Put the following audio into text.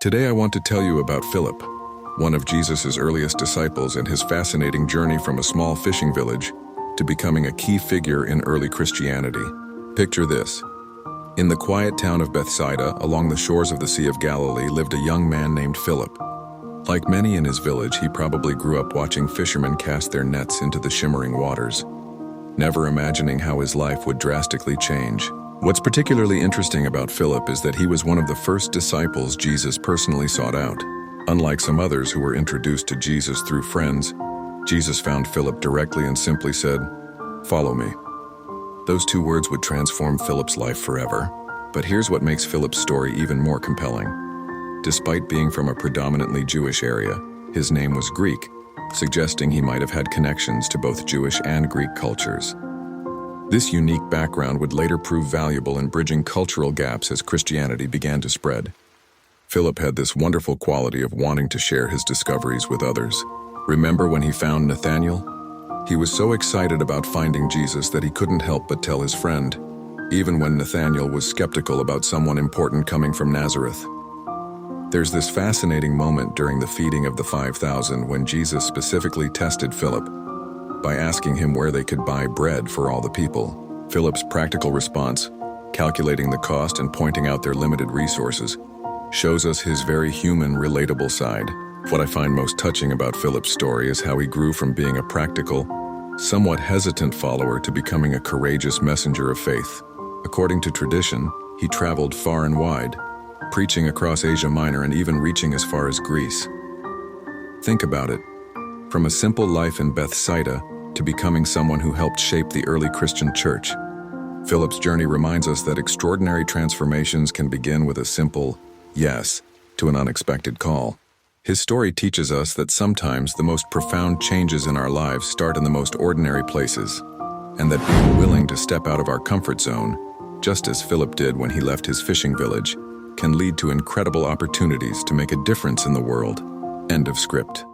Today I want to tell you about Philip, one of Jesus' earliest disciples, and his fascinating journey from a small fishing village to becoming a key figure in early Christianity. Picture this. In the quiet town of Bethsaida, along the shores of the Sea of Galilee, lived a young man named Philip. Like many in his village, he probably grew up watching fishermen cast their nets into the shimmering waters, never imagining how his life would drastically change. What's particularly interesting about Philip is that he was one of the first disciples Jesus personally sought out. Unlike some others who were introduced to Jesus through friends, Jesus found Philip directly and simply said, "Follow me." Those two words would transform Philip's life forever. But here's what makes Philip's story even more compelling. Despite being from a predominantly Jewish area, his name was Greek, suggesting he might have had connections to both Jewish and Greek cultures. This unique background would later prove valuable in bridging cultural gaps as Christianity began to spread. Philip had this wonderful quality of wanting to share his discoveries with others. Remember when he found Nathanael? He was so excited about finding Jesus that he couldn't help but tell his friend, even when Nathanael was skeptical about someone important coming from Nazareth. There's this fascinating moment during the feeding of the 5,000 when Jesus specifically tested Philip by asking him where they could buy bread for all the people. Philip's practical response, calculating the cost and pointing out their limited resources, shows us his very human, relatable side. What I find most touching about Philip's story is how he grew from being a practical, somewhat hesitant follower to becoming a courageous messenger of faith. According to tradition, he traveled far and wide, preaching across Asia Minor and even reaching as far as Greece. Think about it. From a simple life in Bethsaida to becoming someone who helped shape the early Christian church, Philip's journey reminds us that extraordinary transformations can begin with a simple yes to an unexpected call. His story teaches us that sometimes the most profound changes in our lives start in the most ordinary places, and that being willing to step out of our comfort zone, just as Philip did when he left his fishing village, can lead to incredible opportunities to make a difference in the world. End of script.